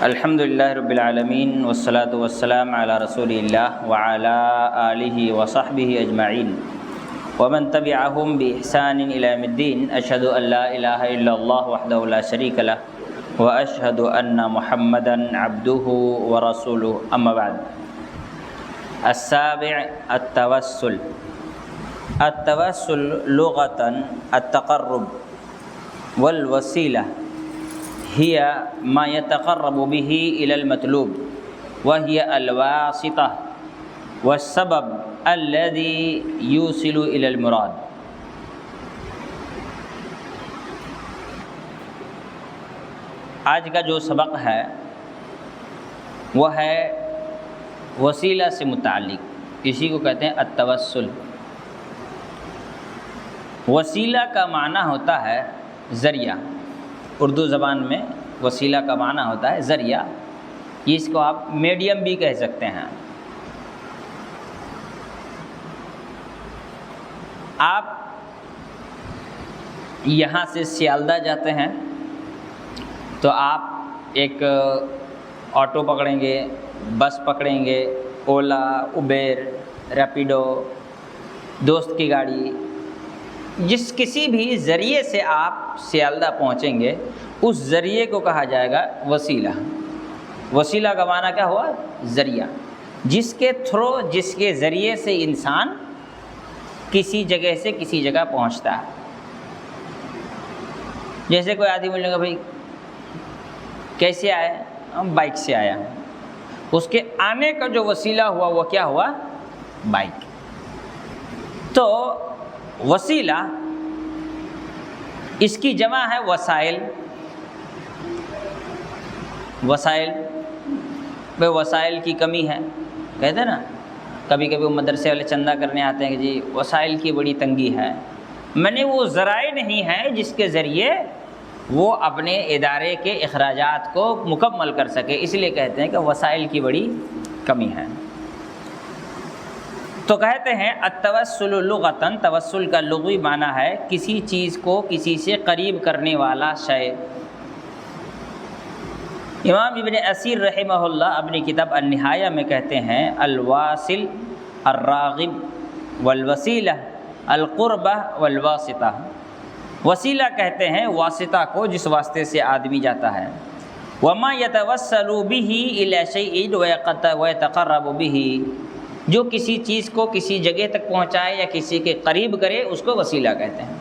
الحمدللہ رب العالمین والصلاة والسلام علی رسول اللہ وعلی آلہ وصحبہ اجمعین ومن تبعہم بإحسان إلی یوم الدین۔ اشہد ان لا الہ الا اللہ وحدہ لا شریک لہ واشہد ان محمدا عبدہ ورسولہ، اما بعد۔ السابع التوسل۔ التوسل لغۃ التقرب والوسیلہ هي ما يتقرب به إلى المطلوب وهي الواسطة والسبب الذي يوصل إلى المراد۔ آج کا جو سبق ہے وہ ہے وسیلہ سے متعلق، اسی کو کہتے ہیں التوسل۔ وسیلہ کا معنی ہوتا ہے ذریعہ، اردو زبان میں وسیلہ کا معنی ہوتا ہے ذریعہ، اس کو آپ میڈیم بھی کہہ سکتے ہیں۔ آپ یہاں سے سیالدہ جاتے ہیں تو آپ ایک آٹو پکڑیں گے، بس پکڑیں گے، اولا، اوبیر، ریپیڈو، دوست کی گاڑی، جس کسی بھی ذریعے سے آپ سیالدہ پہنچیں گے اس ذریعے کو کہا جائے گا وسیلہ۔ وسیلہ کا معنی کیا ہوا؟ ذریعہ، جس کے تھرو، جس کے ذریعے سے انسان کسی جگہ سے کسی جگہ پہنچتا ہے۔ جیسے کوئی آدمی بولے گا بھائی کیسے آئے؟ ہم بائک سے آیا ہوں، اس کے آنے کا جو وسیلہ ہوا وہ کیا ہوا؟ بائک۔ تو وسیلہ اس کی جمع ہے وسائل۔ وسائل بے وسائل کی کمی ہے، کہتے ہیں نا، کبھی کبھی وہ مدرسے والے چندہ کرنے آتے ہیں کہ جی وسائل کی بڑی تنگی ہے، میں نے وہ ذرائع نہیں ہیں جس کے ذریعے وہ اپنے ادارے کے اخراجات کو مکمل کر سکے، اس لیے کہتے ہیں کہ وسائل کی بڑی کمی ہے۔ تو کہتے ہیں التوسل لغتاً، توسل کا لغوی معنی ہے کسی چیز کو کسی سے قریب کرنے والا شے۔ امام ابن اسیر رحمہ اللہ اپنی کتاب النہایہ میں کہتے ہیں الواصل الراغب والوسیلہ القربہ والواسطہ۔ وسیلہ کہتے ہیں واسطہ کو جس واسطے سے آدمی جاتا ہے۔ وما يتوسل به الى شيء ويتقرب به، جو کسی چیز کو کسی جگہ تک پہنچائے یا کسی کے قریب کرے اس کو وسیلہ کہتے ہیں۔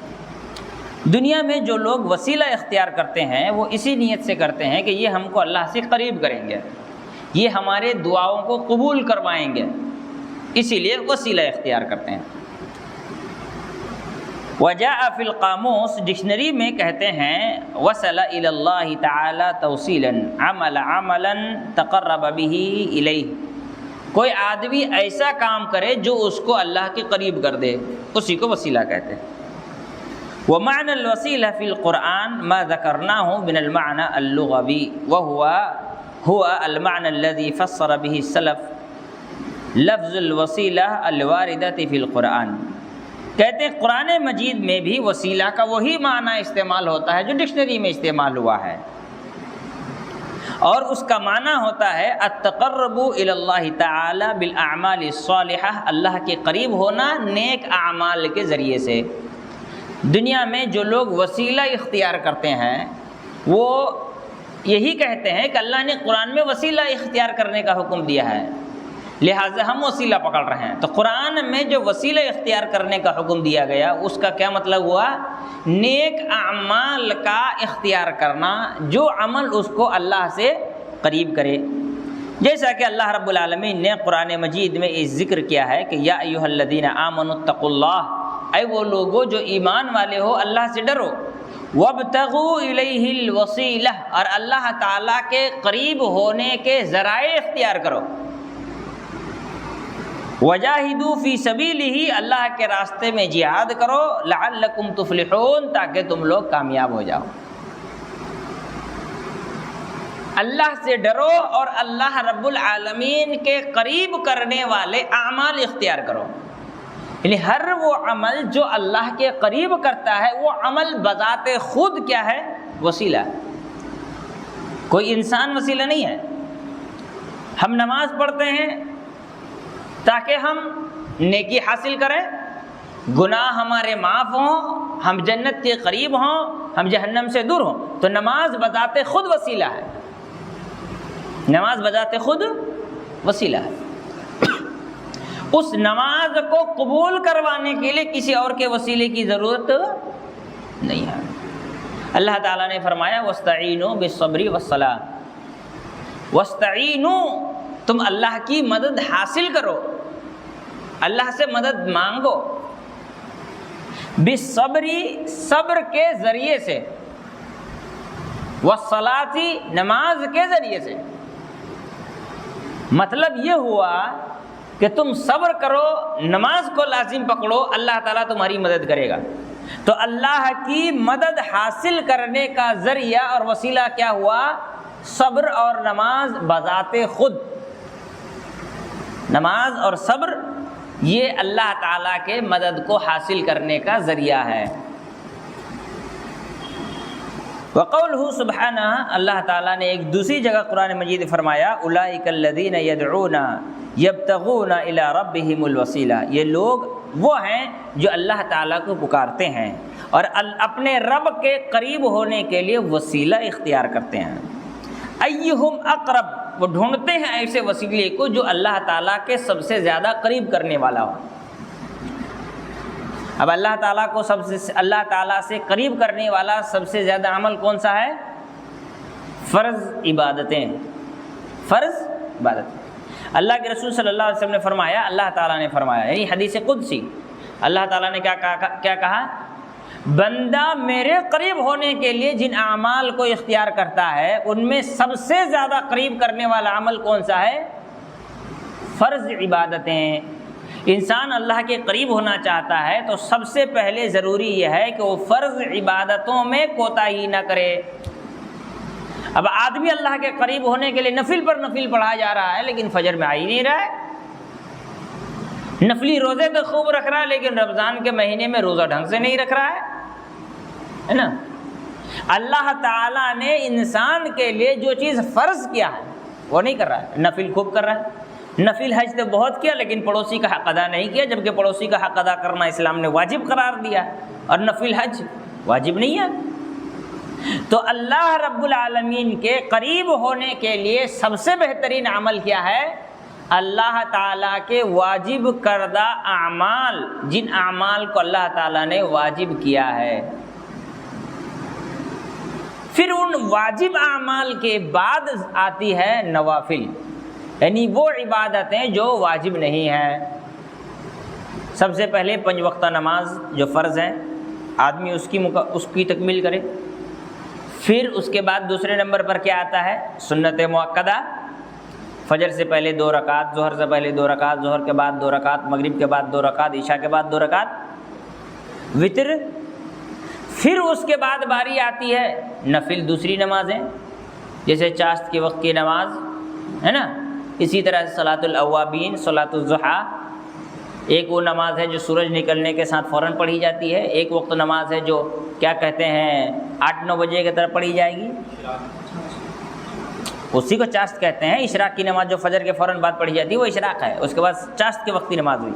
دنیا میں جو لوگ وسیلہ اختیار کرتے ہیں وہ اسی نیت سے کرتے ہیں کہ یہ ہم کو اللہ سے قریب کریں گے، یہ ہمارے دعاؤں کو قبول کروائیں گے، اسی لیے وسیلہ اختیار کرتے ہیں۔ وجاء فی القاموس، ڈکشنری میں کہتے ہیں وصل الی اللہ تعالی توصیلا عمل عملا تقرب به الیہ، کوئی آدمی ایسا کام کرے جو اس کو اللہ کے قریب کر دے، اسی کو وسیلہ کہتے ہیں۔ ومعنى الوسیلہ فی القرآن ما ذکرناہ من المعنى اللغوی وهو المعنى الذي فسر به السلف لفظ الوسیلہ الواردۃ فی القرآن۔ کہتے ہیں قرآن مجید میں بھی وسیلہ کا وہی معنی استعمال ہوتا ہے جو ڈکشنری میں استعمال ہوا ہے، اور اس کا معنی ہوتا ہے التقرب الی اللہ تعالی بالاعمال الصالحہ، اللہ کے قریب ہونا نیک اعمال کے ذریعے سے۔ دنیا میں جو لوگ وسیلہ اختیار کرتے ہیں وہ یہی کہتے ہیں کہ اللہ نے قرآن میں وسیلہ اختیار کرنے کا حکم دیا ہے، لہٰذا ہم وسیلہ پکڑ رہے ہیں۔ تو قرآن میں جو وسیلہ اختیار کرنے کا حکم دیا گیا اس کا کیا مطلب ہوا؟ نیک اعمال کا اختیار کرنا، جو عمل اس کو اللہ سے قریب کرے۔ جیسا کہ اللہ رب العالمین نے قرآن مجید میں اس ذکر کیا ہے کہ یا ایھا الذین آمنوا اتقوا اللہ، اے وہ لوگو جو ایمان والے ہو اللہ سے ڈرو، وابتغوا الیہ الوسیلہ، اور اللہ تعالیٰ کے قریب ہونے کے ذرائع اختیار کرو، وجاہدوا فی سبیلہ، اللہ کے راستے میں جہاد کرو، لعلکم تفلحون، تاکہ تم لوگ کامیاب ہو جاؤ۔ اللہ سے ڈرو اور اللہ رب العالمین کے قریب کرنے والے اعمال اختیار کرو، یعنی ہر وہ عمل جو اللہ کے قریب کرتا ہے وہ عمل بذات خود کیا ہے؟ وسیلہ ہے۔ کوئی انسان وسیلہ نہیں ہے۔ ہم نماز پڑھتے ہیں تاکہ ہم نیکی حاصل کریں، گناہ ہمارے معاف ہوں، ہم جنت کے قریب ہوں، ہم جہنم سے دور ہوں۔ تو نماز بذات خود وسیلہ ہے، نماز بذات خود وسیلہ ہے۔ اس نماز کو قبول کروانے کے لیے کسی اور کے وسیلے کی ضرورت نہیں ہے۔ اللہ تعالیٰ نے فرمایا وَاسْتَعِینُوا بِالصَّبْرِ وَالصَّلَاةِ، وَاسْتَعِینُوا، تم اللہ کی مدد حاصل کرو، اللہ سے مدد مانگو، بِالصَّبْرِ، صبر کے ذریعے سے، وَالصَّلَاةِ، نماز کے ذریعے سے۔ مطلب یہ ہوا کہ تم صبر کرو، نماز کو لازم پکڑو، اللہ تعالیٰ تمہاری مدد کرے گا۔ تو اللہ کی مدد حاصل کرنے کا ذریعہ اور وسیلہ کیا ہوا؟ صبر اور نماز بذات خود۔ نماز اور صبر یہ اللہ تعالیٰ کے مدد کو حاصل کرنے کا ذریعہ ہے۔ وقولہ سبحانہ، اللہ تعالیٰ نے ایک دوسری جگہ قرآن مجید فرمایا اولئک الذین یدعون یبتغون الی ربہم الوسیلہ، یہ لوگ وہ ہیں جو اللہ تعالیٰ کو پکارتے ہیں اور اپنے رب کے قریب ہونے کے لیے وسیلہ اختیار کرتے ہیں۔ ایہم اقرب، وہ ڈھونڈتے ہیں ایسے وسیلے کو جو اللہ تعالیٰ کے سب سے زیادہ قریب کرنے والا ہو۔ اب اللہ تعالیٰ سے قریب کرنے والا سب سے زیادہ عمل کون سا ہے؟ فرض عبادتیں، فرض عبادتیں۔ اللہ کے رسول صلی اللہ علیہ وسلم نے فرمایا، اللہ تعالیٰ نے فرمایا، یعنی حدیث قدسی، اللہ تعالیٰ نے کیا کہا؟ بندہ میرے قریب ہونے کے لیے جن اعمال کو اختیار کرتا ہے ان میں سب سے زیادہ قریب کرنے والا عمل کون سا ہے؟ فرض عبادتیں۔ انسان اللہ کے قریب ہونا چاہتا ہے تو سب سے پہلے ضروری یہ ہے کہ وہ فرض عبادتوں میں کوتاہی نہ کرے۔ اب آدمی اللہ کے قریب ہونے کے لیے نفل پر نفل پڑھا جا رہا ہے لیکن فجر میں آ ہی نہیں رہا ہے، نفلی روزے تو خوب رکھ رہا ہے لیکن رمضان کے مہینے میں روزہ ڈھنگ سے نہیں رکھ رہا ہے نا۔ اللہ تعالیٰ نے انسان کے لیے جو چیز فرض کیا ہے وہ نہیں کر رہا ہے، نفل خوب کر رہا ہے۔ نفل حج تو بہت کیا لیکن پڑوسی کا حق ادا نہیں کیا، جبکہ پڑوسی کا حق ادا کرنا اسلام نے واجب قرار دیا اور نفل حج واجب نہیں ہے۔ تو اللہ رب العالمین کے قریب ہونے کے لیے سب سے بہترین عمل کیا ہے؟ اللہ تعالیٰ کے واجب کردہ اعمال، جن اعمال کو اللہ تعالیٰ نے واجب کیا ہے۔ پھر ان واجب اعمال کے بعد آتی ہے نوافل، یعنی وہ عبادتیں جو واجب نہیں ہیں۔ سب سے پہلے 5 وقتہ نماز جو فرض ہیں، آدمی اس کی تکمیل کرے۔ پھر اس کے بعد دوسرے نمبر پر کیا آتا ہے؟ سنت مؤکدہ، فجر سے پہلے 2 رکعت، ظہر سے پہلے 2 رکعت، ظہر کے بعد 2 رکعت، مغرب کے بعد 2 رکعت، عشاء کے بعد 2 رکعت وتر۔ پھر اس کے بعد باری آتی ہے نفل دوسری نمازیں، جیسے چاشت کے وقت کی نماز ہے نا، اسی طرح سے صلاۃ الاوابین، صلاۃ الضحیٰ، ایک وہ نماز ہے جو سورج نکلنے کے ساتھ فوراً پڑھی جاتی ہے، ایک وقت نماز ہے جو کیا کہتے ہیں 8-9 بجے کی طرف پڑھی جائے گی، اسی کو چاشت کہتے ہیں۔ اشراق کی نماز جو فجر کے فوراً بعد پڑھی جاتی ہے وہ اشراق ہے، اس کے بعد چاشت کے وقت کی نماز ہوئی۔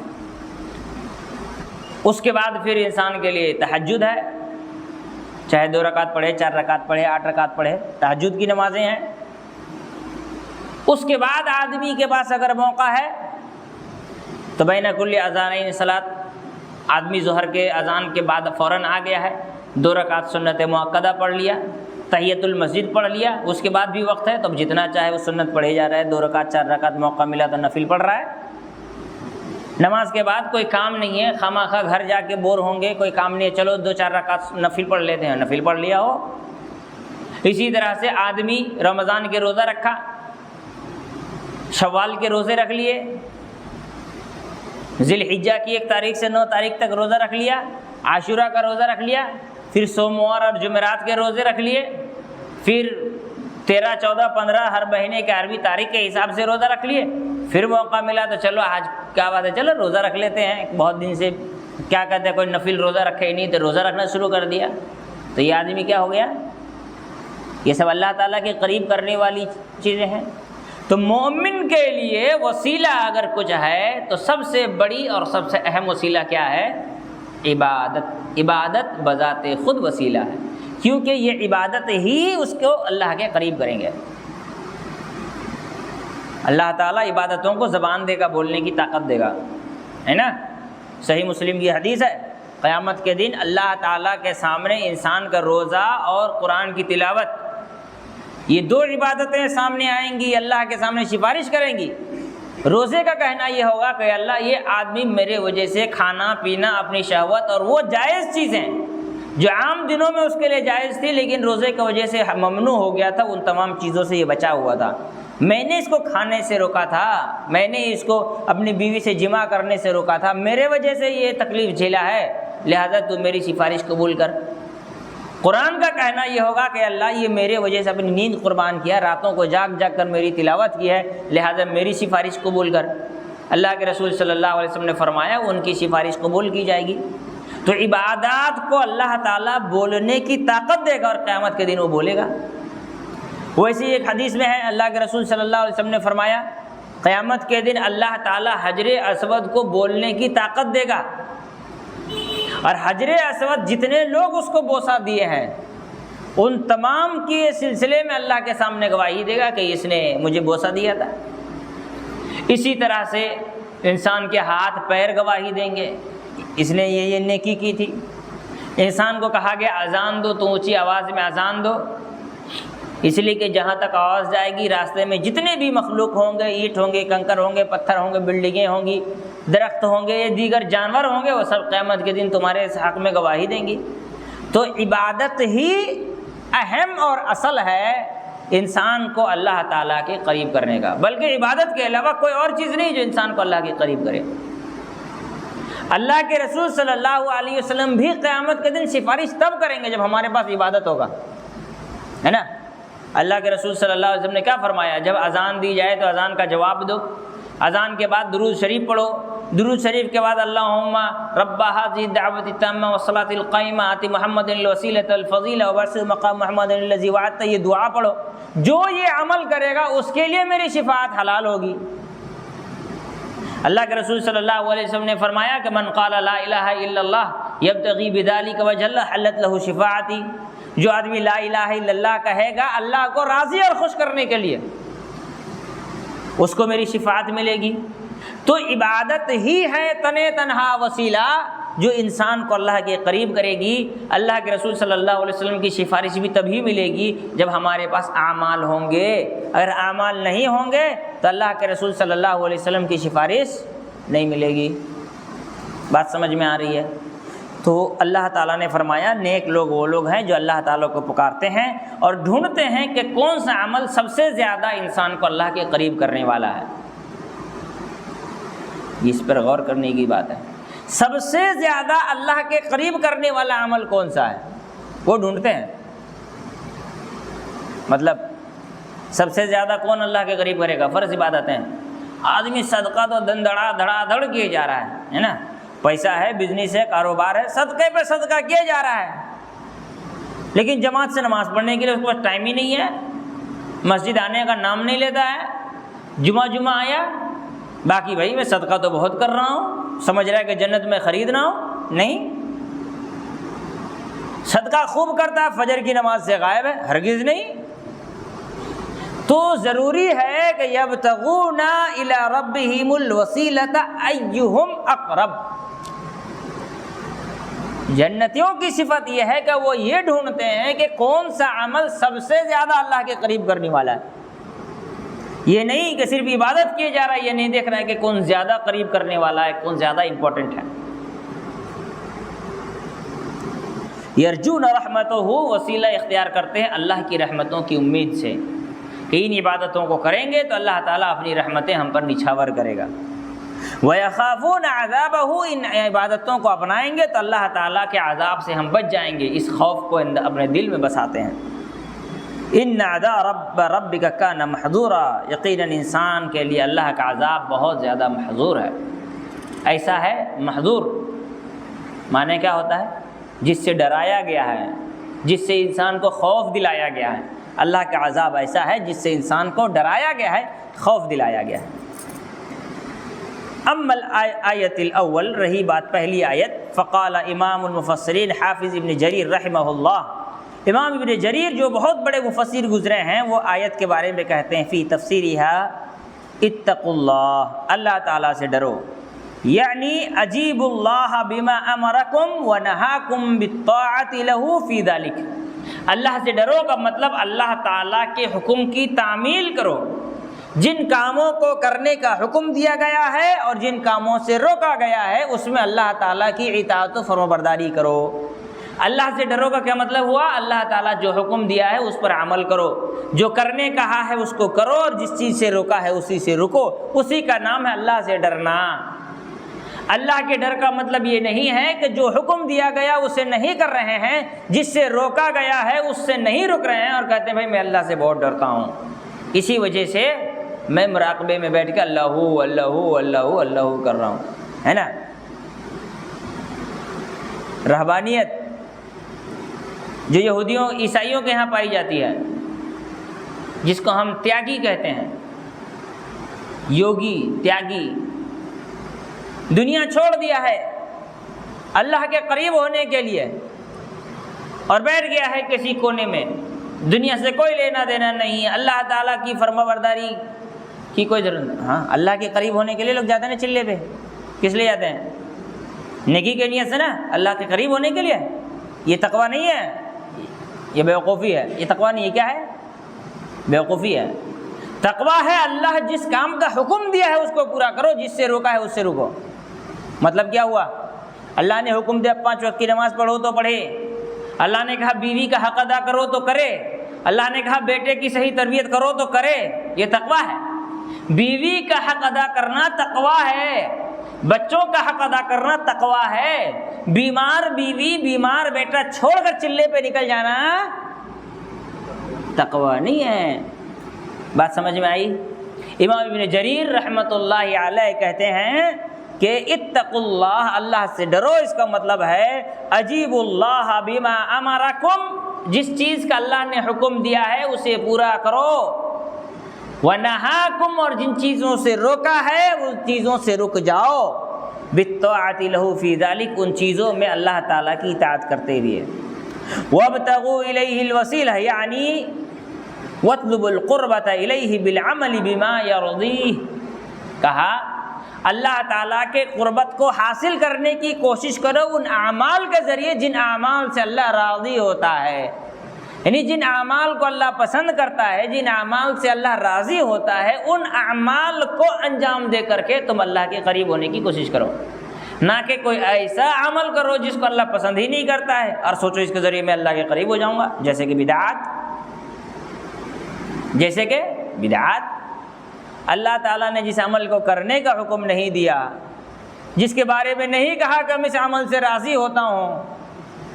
اس کے بعد پھر انسان کے لیے تہجد ہے، چاہے 2 رکعت پڑھے، 4 رکعت پڑھے، 8 رکعت پڑھے، تہجد کی نمازیں ہیں۔ اس کے بعد آدمی کے پاس اگر موقع ہے تو بین کل اذانین صلاۃ، آدمی ظہر کے اذان کے بعد فوراً آ گیا ہے، 2 رکعت سنت مؤکدہ پڑھ لیا، تحیۃ المسجد پڑھ لیا، اس کے بعد بھی وقت ہے تو اب جتنا چاہے وہ سنت پڑھے جا رہا ہے، 2 رکعت 4 رکعت موقع ملا تو نفل پڑھ رہا ہے۔ نماز کے بعد کوئی کام نہیں ہے، خواہ گھر جا کے بور ہوں گے، کوئی کام نہیں ہے، چلو 2-4 رکعت نفل پڑھ لیتے ہیں، نفل پڑھ لیا ہو۔ اسی طرح سے آدمی رمضان کے روزہ رکھا، شوال کے روزے رکھ لیے، ذی الحجہ کی 1 تاریخ سے 9 تاریخ تک روزہ رکھ لیا، عاشورہ کا روزہ رکھ لیا، پھر سوموار اور جمعرات کے روزے رکھ لیے، پھر 13, 14, 15 ہر مہینے کے عربی تاریخ کے حساب سے روزہ رکھ لیے۔ پھر موقع ملا تو چلو آج کیا بات ہے، چلو روزہ رکھ لیتے ہیں، بہت دن سے کیا کہتے ہیں کوئی نفل روزہ رکھے ہی نہیں تو روزہ رکھنا شروع کر دیا، تو یہ آدمی کیا ہو گیا؟ یہ سب اللہ تعالیٰ کے قریب کرنے والی چیزیں ہیں۔ تو مومن کے لیے وسیلہ اگر کچھ ہے تو سب سے بڑی اور سب سے اہم وسیلہ کیا ہے؟ عبادت۔ عبادت بذات خود وسیلہ ہے، کیونکہ یہ عبادت ہی اس کو اللہ کے قریب کریں گے۔ اللہ تعالیٰ عبادتوں کو زبان دے گا، بولنے کی طاقت دے گا، ہے نا؟ صحیح مسلم کی حدیث ہے، قیامت کے دن اللہ تعالیٰ کے سامنے انسان کا روزہ اور قرآن کی تلاوت، یہ دو عبادتیں سامنے آئیں گی، اللہ کے سامنے سفارش کریں گی۔ روزے کا کہنا یہ ہوگا کہ اللہ یہ آدمی میرے وجہ سے کھانا پینا، اپنی شہوت اور وہ جائز چیزیں جو عام دنوں میں اس کے لیے جائز تھی لیکن روزے کی وجہ سے ممنوع ہو گیا تھا، ان تمام چیزوں سے یہ بچا ہوا تھا۔ میں نے اس کو کھانے سے روکا تھا، میں نے اس کو اپنی بیوی سے جمع کرنے سے روکا تھا، میرے وجہ سے یہ تکلیف جھیلا ہے، لہذا تو میری سفارش قبول کر۔ قرآن کا کہنا یہ ہوگا کہ اللہ یہ میرے وجہ سے اپنی نیند قربان کیا، راتوں کو جاگ جاگ کر میری تلاوت کی ہے، لہذا میری سفارش قبول کر۔ اللہ کے رسول صلی اللہ علیہ وسلم نے فرمایا ان کی سفارش قبول کی جائے گی۔ تو عبادات کو اللہ تعالیٰ بولنے کی طاقت دے گا اور قیامت کے دن وہ بولے گا۔ ویسے ایک حدیث میں ہے، اللہ کے رسول صلی اللہ علیہ وسلم نے فرمایا قیامت کے دن اللہ تعالیٰ حجر اسود کو بولنے کی طاقت دے گا، اور حجر اسود جتنے لوگ اس کو بوسہ دیے ہیں ان تمام کے سلسلے میں اللہ کے سامنے گواہی دے گا کہ اس نے مجھے بوسہ دیا تھا۔ اسی طرح سے انسان کے ہاتھ پیر گواہی دیں گے، اس نے یہ نیکی کی تھی۔ انسان کو کہا گیا اذان دو تو اونچی آواز میں اذان دو، اس لیے کہ جہاں تک آواز جائے گی راستے میں جتنے بھی مخلوق ہوں گے، اینٹ ہوں گے، کنکر ہوں گے، پتھر ہوں گے، بلڈنگیں ہوں گی، درخت ہوں گے، دیگر جانور ہوں گے، وہ سب قیامت کے دن تمہارے اس حق میں گواہی دیں گی۔ تو عبادت ہی اہم اور اصل ہے انسان کو اللہ تعالیٰ کے قریب کرنے کا، بلکہ عبادت کے علاوہ کوئی اور چیز نہیں جو انسان کو اللہ کے قریب کرے۔ اللہ کے رسول صلی اللہ علیہ وسلم بھی قیامت کے دن سفارش تب کریں گے جب ہمارے پاس عبادت ہوگا، ہے نا؟ اللہ کے رسول صلی اللہ علیہ وسلم نے کیا فرمایا؟ جب اذان دی جائے تو اذان کا جواب دو، اذان کے بعد درود شریف پڑھو، درود شریف کے بعد اللہم رب هذه الدعوة التامة والصلاة القائمة آت محمد الوسیلۃ الفضیلہ وبعثہ مقام محمد الذی وعدتہ، یہ دعا پڑھو۔ جو یہ عمل کرے گا اس کے لیے میری شفاعت حلال ہوگی۔ اللہ کے رسول صلی اللہ علیہ وسلم نے فرمایا کہ من قال لا الہ الا اللہ یبتغی بذلک وجہ اللہ حلت لہ شفاعتی، جو آدمی لا الہ الا اللہ کہے گا اللہ کو راضی اور خوش کرنے کے لیے، اس کو میری شفاعت ملے گی۔ تو عبادت ہی ہے تنے تنہا وسیلہ جو انسان کو اللہ کے قریب کرے گی۔ اللہ کے رسول صلی اللہ علیہ وسلم کی سفارش بھی تبھی ملے گی جب ہمارے پاس اعمال ہوں گے، اگر اعمال نہیں ہوں گے تو اللہ کے رسول صلی اللہ علیہ وسلم کی سفارش نہیں ملے گی۔ بات سمجھ میں آ رہی ہے؟ تو اللہ تعالیٰ نے فرمایا نیک لوگ وہ لوگ ہیں جو اللہ تعالیٰ کو پکارتے ہیں اور ڈھونڈتے ہیں کہ کون سا عمل سب سے زیادہ انسان کو اللہ کے قریب کرنے والا ہے۔ اس پر غور کرنے کی بات ہے، سب سے زیادہ اللہ کے قریب کرنے والا عمل کون سا ہے، وہ ڈھونڈتے ہیں۔ مطلب سب سے زیادہ کون اللہ کے قریب کرے گا؟ فرض عبادتیں۔ آدمی صدقہ تو دھڑا دھڑ کیے جا رہا ہے نا، پیسہ ہے، بزنس ہے، کاروبار ہے، صدقے پہ صدقہ کیا جا رہا ہے، لیکن جماعت سے نماز پڑھنے کے لیے اس کے پاس ٹائم ہی نہیں ہے، مسجد آنے کا نام نہیں لیتا ہے، جمعہ آیا، باقی بھائی میں صدقہ تو بہت کر رہا ہوں، سمجھ رہا ہے کہ جنت میں خرید رہا ہوں، نہیں، صدقہ خوب کرتا ہے، فجر کی نماز سے غائب ہے، ہرگز نہیں۔ تو ضروری ہے کہ یبتغون الی ربہم الوسیلۃ ایہم اقرب۔ جنتیوں کی صفت یہ ہے کہ وہ یہ ڈھونڈتے ہیں کہ کون سا عمل سب سے زیادہ اللہ کے قریب کرنے والا ہے۔ یہ نہیں کہ صرف عبادت کیے جا رہا ہے، یہ نہیں دیکھ رہا ہے کہ کون زیادہ قریب کرنے والا ہے، کون زیادہ امپورٹنٹ ہے۔ یرجون رحمتہ، وسیلہ اختیار کرتے ہیں اللہ کی رحمتوں کی امید سے کہ ان عبادتوں کو کریں گے تو اللہ تعالیٰ اپنی رحمتیں ہم پر نچھاور کرے گا۔ وَيَخَافُونَ عَذَابَهُ، ان عبادتوں کو اپنائیں گے تو اللہ تعالیٰ کے عذاب سے ہم بچ جائیں گے، اس خوف کو اپنے دل میں بساتے ہیں۔ ان عذاب ربک کان محذورا، یقیناً انسان کے لیے اللہ کا عذاب بہت زیادہ محظور ہے۔ ایسا ہے محظور معنی کیا ہوتا ہے؟ جس سے ڈرایا گیا ہے، جس سے انسان کو خوف دلایا گیا ہے۔ اللہ کا عذاب ایسا ہے جس سے انسان کو ڈرایا گیا ہے، خوف دلایا گیا ہے۔ اما الآیت الاول، رہی بات پہلی آیت، فقال امام المفسرین حافظ ابن جریر رحمہ اللہ، امام ابن جریر جو بہت بڑے مفسر گزرے ہیں، وہ آیت کے بارے میں کہتے ہیں فی تفسیرها اتقوا اللہ، اللہ تعالیٰ سے ڈرو، یعنی اجیب اللہ بما امرکم ونہاکم بالطاعۃ لہ فی ذلک، اللہ سے ڈرو کا مطلب اللہ تعالیٰ کے حکم کی تعمیل کرو، جن کاموں کو کرنے کا حکم دیا گیا ہے اور جن کاموں سے روکا گیا ہے اس میں اللہ تعالیٰ کی اطاعت و فرمانبرداری کرو۔ اللہ سے ڈرو کا کیا مطلب ہوا؟ اللہ تعالیٰ جو حکم دیا ہے اس پر عمل کرو، جو کرنے کہا ہے اس کو کرو، اور جس چیز سے روکا ہے اسی سے رکو، اسی کا نام ہے اللہ سے ڈرنا۔ اللہ کے ڈر کا مطلب یہ نہیں ہے کہ جو حکم دیا گیا اسے نہیں کر رہے ہیں، جس سے روکا گیا ہے اس سے نہیں رک رہے ہیں اور کہتے ہیں بھائی میں اللہ سے بہت ڈرتا ہوں، اسی وجہ سے میں مراقبے میں بیٹھ کے اللہ اللہ اللہ اللہ کر رہا ہوں، ہے نا۔ رہبانیت جو یہودیوں عیسائیوں کے ہاں پائی جاتی ہے، جس کو ہم تیاگی کہتے ہیں، یوگی تیاگی، دنیا چھوڑ دیا ہے اللہ کے قریب ہونے کے لیے اور بیٹھ گیا ہے کسی کونے میں، دنیا سے کوئی لینا دینا نہیں، اللہ تعالیٰ کی فرمانبرداری کی کوئی ضرورت نہیں۔ ہاں، اللہ کے قریب ہونے کے لیے لوگ جاتے ہیں نا چلے پہ، کس لیے جاتے ہیں؟ نیکی کے نیت سے نا، اللہ کے قریب ہونے کے لیے۔ یہ تقویٰ نہیں ہے، یہ بیوقوفی ہے، یہ تقویٰ نہیں ہے، کیا ہے؟ بیوقوفی ہے۔ تقویٰ ہے اللہ جس کام کا حکم دیا ہے اس کو پورا کرو، جس سے روکا ہے اس سے رکو۔ مطلب کیا ہوا؟ اللہ نے حکم دیا 5 وقت کی نماز پڑھو تو پڑھے، اللہ نے کہا بیوی کا حق ادا کرو تو کرے، اللہ نے کہا بیٹے کی صحیح تربیت کرو تو کرے، یہ تقویٰ ہے۔ بیوی کا حق ادا کرنا تقویٰ ہے، بچوں کا حق ادا کرنا تقویٰ ہے۔ بیمار بیوی بیمار بیٹا چھوڑ کر چلے پہ نکل جانا تقویٰ نہیں ہے۔ بات سمجھ میں آئی؟ امام ابن جریر رحمۃ اللہ علیہ کہتے ہیں کہ اتقوا اللہ، اللہ سے ڈرو، اس کا مطلب ہے اجیب اللہ بما امرکم، جس چیز کا اللہ نے حکم دیا ہے اسے پورا کرو، ونہاکم، اور جن چیزوں سے روکا ہے ان چیزوں سے رک جاؤ، بالطاعۃ لہ فی ذلک، ان چیزوں میں اللہ تعالیٰ کی اطاعت کرتے ہوئے، وابتغوا الیہ الوسیلہ، یعنی واطلبوا القربۃ الیہ بالعمل بما یرضیہ، کہا اللہ تعالیٰ کے قربت کو حاصل کرنے کی کوشش کرو ان اعمال کے ذریعے جن اعمال سے اللہ راضی ہوتا ہے، یعنی جن اعمال کو اللہ پسند کرتا ہے، جن اعمال سے اللہ راضی ہوتا ہے، ان اعمال کو انجام دے کر کے تم اللہ کے قریب ہونے کی کوشش کرو، نہ کہ کوئی ایسا عمل کرو جس کو اللہ پسند ہی نہیں کرتا ہے اور سوچو اس کے ذریعے میں اللہ کے قریب ہو جاؤں گا، جیسے کہ بدعات۔ اللہ تعالیٰ نے جس عمل کو کرنے کا حکم نہیں دیا، جس کے بارے میں نہیں کہا کہ میں اس عمل سے راضی ہوتا ہوں،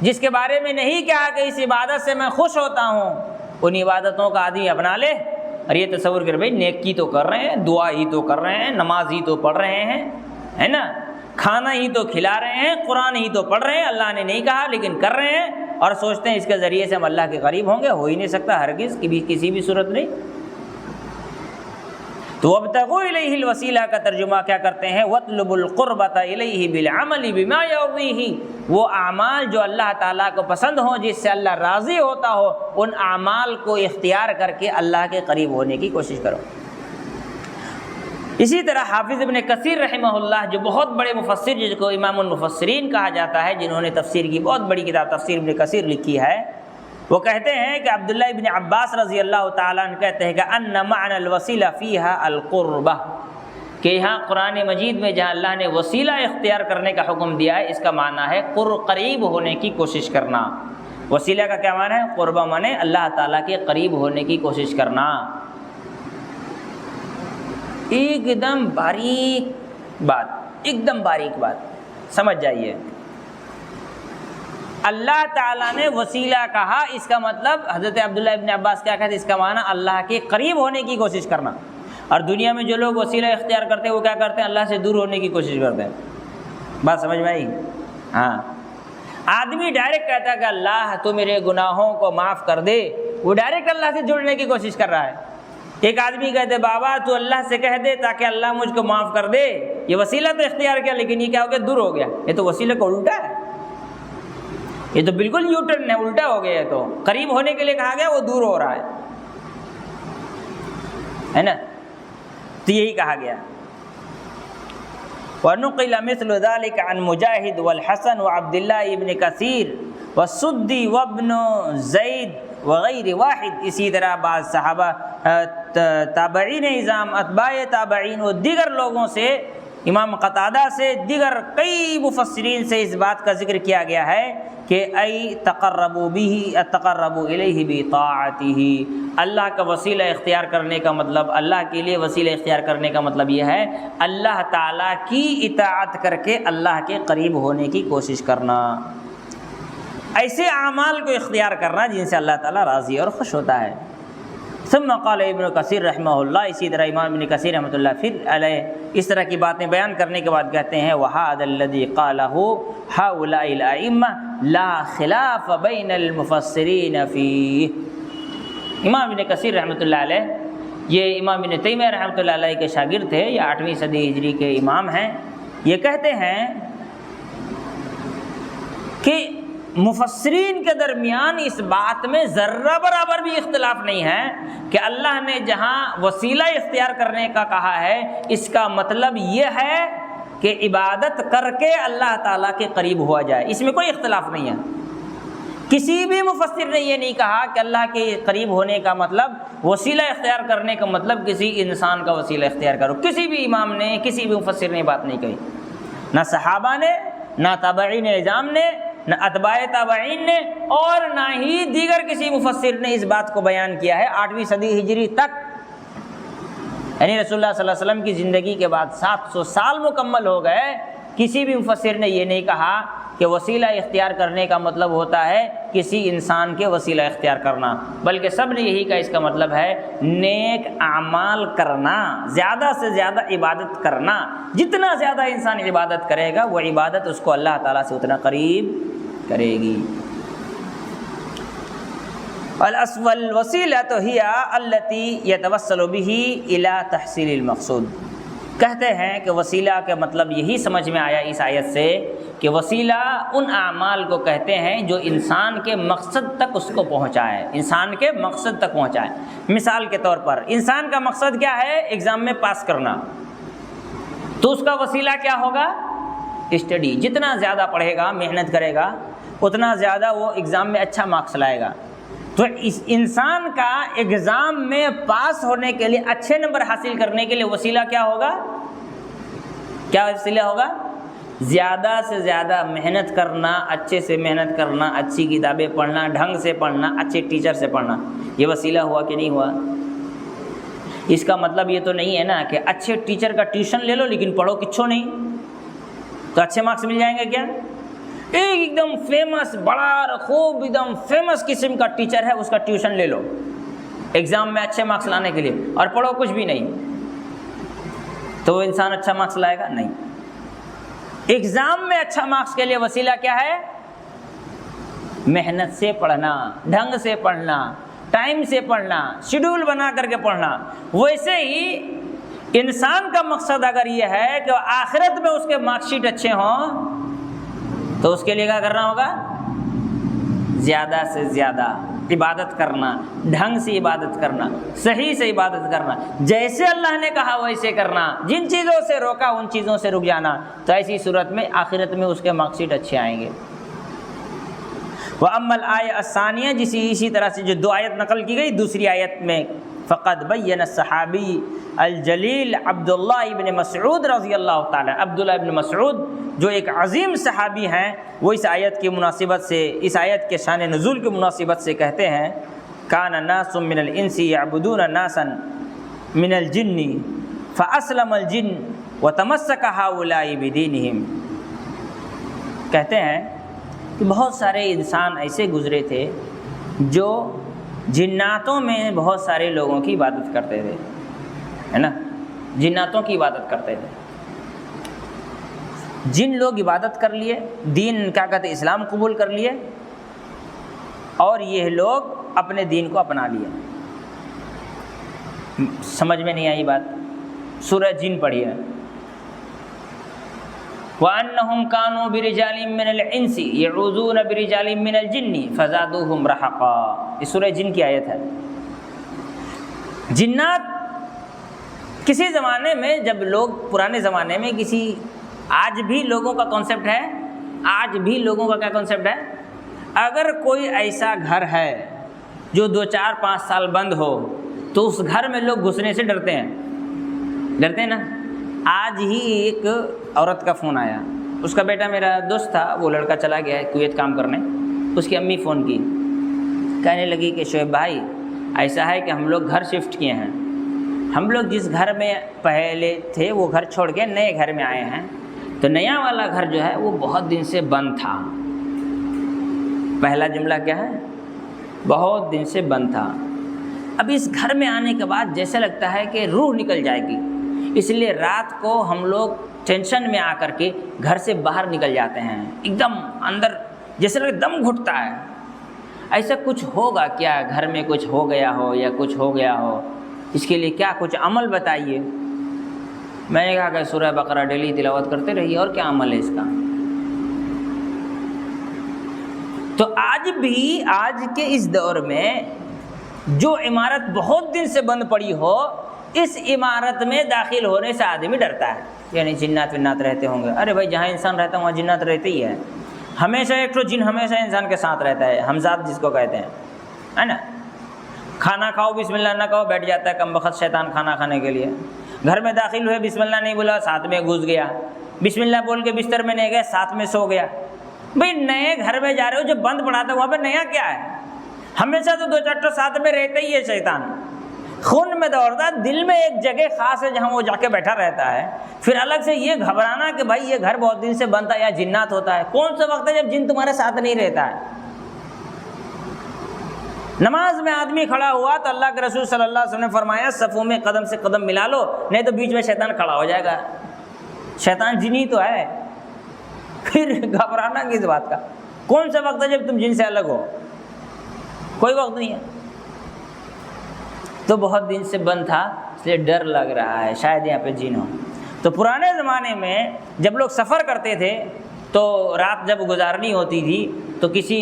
جس کے بارے میں نہیں کہا کہ اس عبادت سے میں خوش ہوتا ہوں، ان عبادتوں کا آدمی اپنا لے اور یہ تصور کر بھائی نیکی تو کر رہے ہیں، دعا ہی تو کر رہے ہیں، نماز ہی تو پڑھ رہے ہیں، ہے نا، کھانا ہی تو کھلا رہے ہیں، قرآن ہی تو پڑھ رہے ہیں، اللہ نے نہیں کہا لیکن کر رہے ہیں، اور سوچتے ہیں اس کے ذریعے سے ہم اللہ کے قریب ہوں گے۔ ہو ہی نہیں سکتا، ہرگز کسی بھی صورت نہیں۔ تو ابتغوا الیہ الوسیلہ کا ترجمہ کیا کرتے ہیں؟ واطلبوا القربۃ الیہ بالعمل بما یرضیہ، وہ اعمال جو اللہ تعالیٰ کو پسند ہوں، جس سے اللہ راضی ہوتا ہو، ان اعمال کو اختیار کر کے اللہ کے قریب ہونے کی کوشش کرو۔ اسی طرح حافظ ابن کثیر رحمہ اللہ جو بہت بڑے مفسر، جس کو امام المفسرین کہا جاتا ہے، جنہوں نے تفسیر کی بہت بڑی کتاب تفسیر ابن کثیر لکھی ہے، وہ کہتے ہیں کہ عبداللہ ابن عباس رضی اللہ تعالیٰ عنہ کہتے ہیں کہ ان معنی الوسیلہ فیہا القربہ، کہ یہاں قرآن مجید میں جہاں اللہ نے وسیلہ اختیار کرنے کا حکم دیا ہے، اس کا معنی ہے قریب ہونے کی کوشش کرنا۔ وسیلہ کا کیا معنی ہے؟ قربہ معنی اللہ تعالیٰ کے قریب ہونے کی کوشش کرنا۔ ایک دم باریک بات سمجھ جائیے، اللہ تعالیٰ نے وسیلہ کہا، اس کا مطلب حضرت عبداللہ ابن عباس کیا کہتے ہیں؟ اس کا معنی اللہ کے قریب ہونے کی کوشش کرنا۔ اور دنیا میں جو لوگ وسیلہ اختیار کرتے ہیں وہ کیا کرتے ہیں؟ اللہ سے دور ہونے کی کوشش کرتے ہیں۔ بات سمجھ میں آئی؟ ہاں، آدمی ڈائریکٹ کہتا ہے کہ اللہ تو میرے گناہوں کو معاف کر دے، وہ ڈائریکٹ اللہ سے جڑنے کی کوشش کر رہا ہے۔ ایک آدمی کہتے بابا تو اللہ سے کہہ دے تاکہ اللہ مجھ کو معاف کر دے، یہ وسیلہ تو اختیار کیا لیکن یہ کیا ہو گیا، دور ہو گیا۔ یہ تو وسیلہ کا الٹا ہے، یہ تو بالکل یو ٹرن ہے، الٹا ہو گیا۔ تو قریب ہونے کے لیے کہا گیا، وہ دور ہو رہا ہے نا، تو یہی کہا گیا۔ وَنُقِلَ مِثْلُ ذَلِكَ عَنْ مُجَاهِدْ وَالْحَسَنِ وَعَبْدِ اللَّهِ ابْنِ كَثِيرٍ وَالسُّدِّي وَابْنُ زَيْدٍ وغیر واحد۔ اسی طرح بعض صحابہ، تابعین اعظام، اتباع تابعین و دیگر لوگوں سے، امام قتادہ سے، دیگر کئی مفسرین سے اس بات کا ذکر کیا گیا ہے کہ ای تقربوا به اتقربوا الیہ بطاعتہ، اللہ کا وسیلہ اختیار کرنے کا مطلب، اللہ کے لیے وسیلہ اختیار کرنے کا مطلب یہ ہے اللہ تعالیٰ کی اطاعت کر کے اللہ کے قریب ہونے کی کوشش کرنا، ایسے اعمال کو اختیار کرنا جن سے اللہ تعالیٰ راضی اور خوش ہوتا ہے۔ ثم قال ابن کثیر رحمہ اللہ، اسی طرح امام ابن کثیر رحمۃ اللہ پھر علیہ اس طرح کی باتیں بیان کرنے کے بعد کہتے ہیں وَهَذَا الَّذِي قَالَهُ هَؤُلَاءِ الْأَئِمَّةُ لَا خِلَافَ بَيْنَ الْمُفَسِّرِينَ فِيهِ۔ امام ابن کثیر رحمۃ اللہ علیہ، یہ امام ابن تیمیہ رحمۃ اللہ علیہ کے شاگرد تھے، یہ 8ویں صدی ہجری کے امام ہیں۔ یہ کہتے ہیں کہ مفسرین کے درمیان اس بات میں ذرہ برابر بھی اختلاف نہیں ہے کہ اللہ نے جہاں وسیلہ اختیار کرنے کا کہا ہے اس کا مطلب یہ ہے کہ عبادت کر کے اللہ تعالیٰ کے قریب ہوا جائے، اس میں کوئی اختلاف نہیں ہے۔ کسی بھی مفسر نے یہ نہیں کہا کہ اللہ کے قریب ہونے کا مطلب وسیلہ اختیار کرنے کا مطلب کسی انسان کا وسیلہ اختیار کرو، کسی بھی امام نے، کسی بھی مفسر نے بات نہیں کہی، نہ صحابہ نے، نہ تابعین اعظام نے، نہ اتباع تابعین نے، اور نہ ہی دیگر کسی مفسر نے اس بات کو بیان کیا ہے 8ویں صدی ہجری تک، یعنی رسول اللہ صلی اللہ علیہ وسلم کی زندگی کے بعد 700 سال مکمل ہو گئے، کسی بھی مفسر نے یہ نہیں کہا کہ وسیلہ اختیار کرنے کا مطلب ہوتا ہے کسی انسان کے وسیلہ اختیار کرنا، بلکہ سب نے یہی کہا اس کا مطلب ہے نیک اعمال کرنا، زیادہ سے زیادہ عبادت کرنا، جتنا زیادہ انسان عبادت کرے گا وہ عبادت اس کو اللہ تعالیٰ سے اتنا قریب کرے گی۔ والوسیلۃ ہی التی یتوسل بہ الی تحصیل المقصود۔ کہتے ہیں کہ وسیلہ کا مطلب یہی سمجھ میں آیا اس آیت سے کہ وسیلہ ان اعمال کو کہتے ہیں جو انسان کے مقصد تک اس کو پہنچائے، انسان کے مقصد تک پہنچائے۔ مثال کے طور پر انسان کا مقصد کیا ہے؟ ایگزام میں پاس کرنا، تو اس کا وسیلہ کیا ہوگا؟ اسٹڈی۔ جتنا زیادہ پڑھے گا، محنت کرے گا، اتنا زیادہ وہ ایگزام میں اچھا مارکس لائے گا۔ تو اس انسان کا ایگزام میں پاس ہونے کے لیے، اچھے نمبر حاصل کرنے کے لیے وسیلہ کیا ہوگا؟ کیا وسیلہ ہوگا؟ زیادہ سے زیادہ محنت کرنا، اچھے سے محنت کرنا، اچھی کتابیں پڑھنا، ڈھنگ سے پڑھنا، اچھے ٹیچر سے پڑھنا۔ یہ وسیلہ ہوا کہ نہیں ہوا؟ اس کا مطلب یہ تو نہیں ہے نا کہ اچھے ٹیچر کا ٹیوشن لے لو لیکن پڑھو کچھو نہیں تو اچھے مارکس مل جائیں گے کیا؟ ایک دم فیمس، بڑا خوب ایک دم فیمس قسم کا ٹیچر ہے، اس کا ٹیوشن لے لو ایگزام میں اچھے مارکس لانے کے لیے، اور پڑھو کچھ بھی نہیں، تو وہ انسان اچھا مارکس لائے گا؟ نہیں۔ ایگزام میں اچھا مارکس کے لیے وسیلہ کیا ہے؟ محنت سے پڑھنا، ڈھنگ سے پڑھنا، ٹائم سے پڑھنا، شیڈول بنا کر کے پڑھنا۔ ویسے ہی انسان کا مقصد اگر یہ ہے کہ آخرت میں اس کے مارک شیٹ اچھے ہوں تو اس کے لیے کیا کرنا ہوگا؟ زیادہ سے زیادہ عبادت کرنا، ڈھنگ سے عبادت کرنا، صحیح سے عبادت کرنا، جیسے اللہ نے کہا ویسے کرنا، جن چیزوں سے روکا ان چیزوں سے رک جانا، تو ایسی صورت میں آخرت میں اس کے مارک شیٹ اچھے آئیں گے۔ وَأَمَّا الْآيَةُ الثَّانِيَةُ، اسی طرح سے جو دو آیت نقل کی گئی، دوسری آیت میں فقد بین الصحابی الجلیل عبداللہ ابن مسعود رضی اللہ تعالیٰ، عبداللہ ابن مسعود جو ایک عظیم صحابی ہیں، وہ اس آیت کی مناسبت سے، اس آیت کے شان نزول کی مناسبت سے کہتے ہیں کان ناس من الانس یعبدون ناسا من الجن فاسلم الجن وتمسک هؤلاء بدینہم۔ کہتے ہیں کہ بہت سارے انسان ایسے گزرے تھے جو جناتوں میں بہت سارے لوگوں کی عبادت کرتے تھے، ہے نا، جناتوں کی عبادت کرتے تھے۔ جن لوگ عبادت کر لیے، دین کیا کہتے اسلام قبول کر لیے، اور یہ لوگ اپنے دین کو اپنا لیا۔ سمجھ میں نہیں آئی بات؟ سورہ جن پڑھیے، وَأَنَّهُمْ كَانُوا بِرِجَالٍ مِّنَ الْإِنسِ يَعُوذُونَ بِرِجَالٍ مِّنَ الْجِنِّ فَزَادُوهُمْ رَهَقًا۔ یہ سورہ جن کی آیت ہے۔ جنات کسی زمانے میں، جب لوگ پرانے زمانے میں کسی، آج بھی لوگوں کا کانسیپٹ ہے، آج بھی لوگوں کا کیا کانسیپٹ ہے، اگر کوئی ایسا گھر ہے جو 2-4-5 سال بند ہو تو اس گھر میں لوگ گھسنے سے ڈرتے ہیں نا۔ آج ہی ایک عورت کا فون آیا، اس کا بیٹا میرا دوست تھا، وہ لڑکا چلا گیا ہے کویت کام کرنے، اس کی امی فون کی، کہنے لگی کہ شعیب بھائی ایسا ہے کہ ہم لوگ گھر شفٹ کیے ہیں، ہم لوگ جس گھر میں پہلے تھے وہ گھر چھوڑ کے نئے گھر میں آئے ہیں، تو نیا والا گھر جو ہے وہ بہت دن سے بند تھا۔ پہلا جملہ کیا ہے؟ بہت دن سے بند تھا۔ اب اس گھر میں آنے کے بعد جیسے لگتا ہے کہ روح نکل جائے گی، اس لیے رات کو ہم لوگ ٹینشن میں آ کر کے گھر سے باہر نکل جاتے ہیں، ایک دم اندر جیسے لگتا دم گھٹتا ہے۔ ایسا کچھ ہوگا کیا؟ گھر میں کچھ ہو گیا ہو یا کچھ ہو گیا ہو، اس کے لیے کیا کچھ عمل بتائیے۔ میں نے کہا کہ سورہ بقرہ ڈیلی تلاوت کرتے رہیے، اور کیا عمل ہے اس کا؟ تو آج بھی، آج کے اس دور میں جو عمارت بہت دن سے بند پڑی ہو، اس عمارت میں داخل ہونے سے آدمی ڈرتا ہے، یعنی جنات ونات رہتے ہوں گے۔ ارے بھائی جہاں انسان رہتا ہے وہاں جنات رہتے ہی ہے، ہمیشہ ایک تو جن ہمیشہ انسان کے ساتھ رہتا ہے، ہمزاد جس کو کہتے ہیں، ہے نا۔ کھانا کھاؤ بسم اللہ نہ کہو بیٹھ جاتا ہے کم بخت شیطان کھانا کھانے کے لیے۔ گھر میں داخل ہوئے بسم اللہ نہیں بولا، ساتھ میں گھس گیا، بسم اللہ بول کے بستر میں نہیں گئے، ساتھ میں سو گیا۔ بھئی نئے گھر میں جا رہے ہو، جو بند پڑا تھا وہاں پہ نیا کیا ہے؟ ہمیشہ تو 2-4 ساتھ میں رہتا ہی ہے شیطان، خون میں دوڑتا، دل میں ایک جگہ خاص ہے جہاں وہ جا کے بیٹھا رہتا ہے۔ پھر الگ سے یہ گھبرانا کہ بھائی یہ گھر بہت دن سے بند تھا یا جنات ہوتا ہے، کون سا وقت ہے جب جن تمہارے ساتھ نہیں رہتا ہے؟ نماز میں آدمی کھڑا ہوا تو اللہ کے رسول صلی اللہ علیہ وسلم نے فرمایا صفوں میں قدم سے قدم ملا لو، نہیں تو بیچ میں شیطان کھڑا ہو جائے گا، شیطان جنی تو ہے۔ پھر گھبرانا کس بات کا؟ کون سا وقت ہے جب تم جن سے الگ ہو؟ کوئی وقت نہیں ہے۔ تو بہت دن سے بند تھا، اس لیے ڈر لگ رہا ہے شاید یہاں پہ جن ہو۔ تو پرانے زمانے میں جب لوگ سفر کرتے تھے تو رات جب گزارنی ہوتی تھی تو کسی،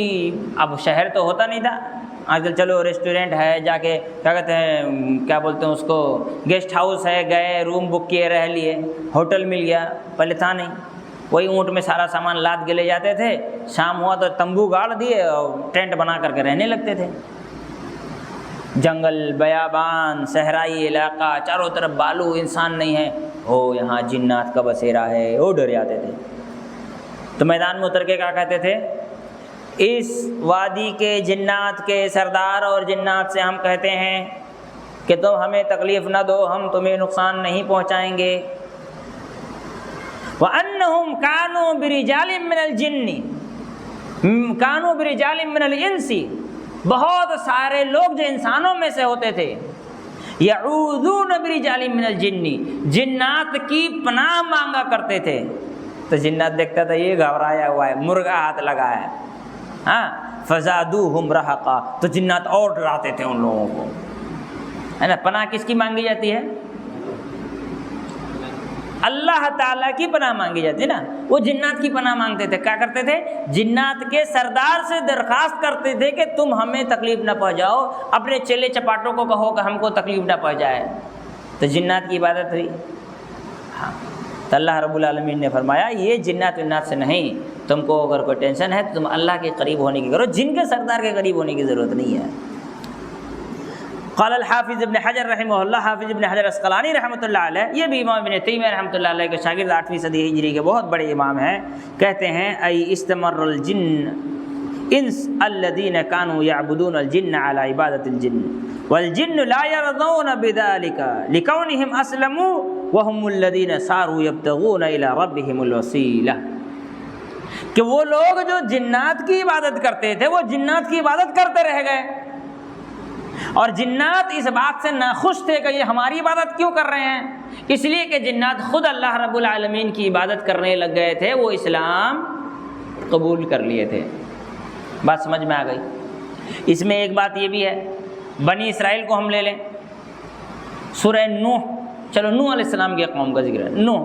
اب شہر تو ہوتا نہیں تھا، آج کل چلو ریسٹورینٹ ہے، جا کے کیا کہتے ہیں، کیا بولتے ہیں اس کو، گیسٹ ہاؤس ہے، گئے روم بک کیے رہ لیے، ہوٹل مل گیا، پہلے تھا نہیں۔ وہی اونٹ میں سارا سامان لاد کے لے جاتے تھے، شام ہوا تو تمبو گاڑ دیے اور ٹینٹ بنا کر کے رہنے لگتے تھے۔ جنگل، بیابان، صحرائی علاقہ، چاروں طرف بالو، انسان نہیں ہے، یہاں جنات کا بسیرا ہے، وہ ڈر جاتے تھے۔ تو میدان میں اتر کے کیا کہتے تھے؟ اس وادی کے جنات کے سردار اور جنات سے ہم کہتے ہیں کہ تم ہمیں تکلیف نہ دو، ہم تمہیں نقصان نہیں پہنچائیں گے۔ وَأَنَّهُمْ كَانُوا بِرِجَالٍ مِّنَ الْجِنِّ كَانُوا بِرِجَالٍ مِّنَ الْإِنسِ، بہت سارے لوگ جو انسانوں میں سے ہوتے تھے، يَعُوذُونَ بِرِجَالٍ مِّنَ الْجِنِّ، جنات کی پناہ مانگا کرتے تھے۔ تو جنات دیکھتا تھا یہ گھبرایا ہوا ہے، مرغا ہاتھ لگا ہے، ہاں، فَزَادُوهُمْ رَهَقًا، تو جنات اور ڈراتے تھے ان لوگوں کو، ہے نا۔ پناہ کس کی مانگی جاتی ہے؟ اللہ تعالیٰ کی پناہ مانگی جاتی ہے نا۔ وہ جنات کی پناہ مانگتے تھے، کیا کرتے تھے؟ جنات کے سردار سے درخواست کرتے تھے کہ تم ہمیں تکلیف نہ پہنچاؤ، اپنے چیلے چپاٹوں کو کہو کہ ہم کو تکلیف نہ پہنچائے۔ تو جنات کی عبادت ہوئی۔ ہاں، تو اللہ رب العالمین نے فرمایا یہ جنات ونات سے نہیں، تم کو اگر کوئی ٹینشن ہے تو تم اللہ کے قریب ہونے کی کرو، جن کے سردار کے قریب ہونے کی ضرورت نہیں ہے۔ قال الحافظ ابن حجر رحمہ اللہ، حافظ ابن حجر اسقلانی رحمۃ اللہ علیہ، یہ بھی امام ابن تیمیہ رحمۃ اللہ علیہ کے شاگرد، 8ویں صدی ہجری کے بہت بڑے امام ہیں، کہتے ہیں ای استمر الجن انس الذين كانوا يعبدون الجن على عبادة الجن والجن لا يرضون بذلك لكونهم اسلموا وهم الذين صاروا يبتغون الى ربهم الوسيلة، کہ وہ لوگ جو جنات کی عبادت کرتے تھے وہ جنات کی عبادت کرتے رہ گئے، اور جنات اس بات سے ناخوش تھے کہ یہ ہماری عبادت کیوں کر رہے ہیں، اس لیے کہ جنات خود اللہ رب العالمین کی عبادت کرنے لگ گئے تھے، وہ اسلام قبول کر لیے تھے۔ بات سمجھ میں آ گئی؟ اس میں ایک بات یہ بھی ہے، بنی اسرائیل کو ہم لے لیں، سورہ نوح، چلو نوح علیہ السلام کے قوم کا ذکر ہے، نوح،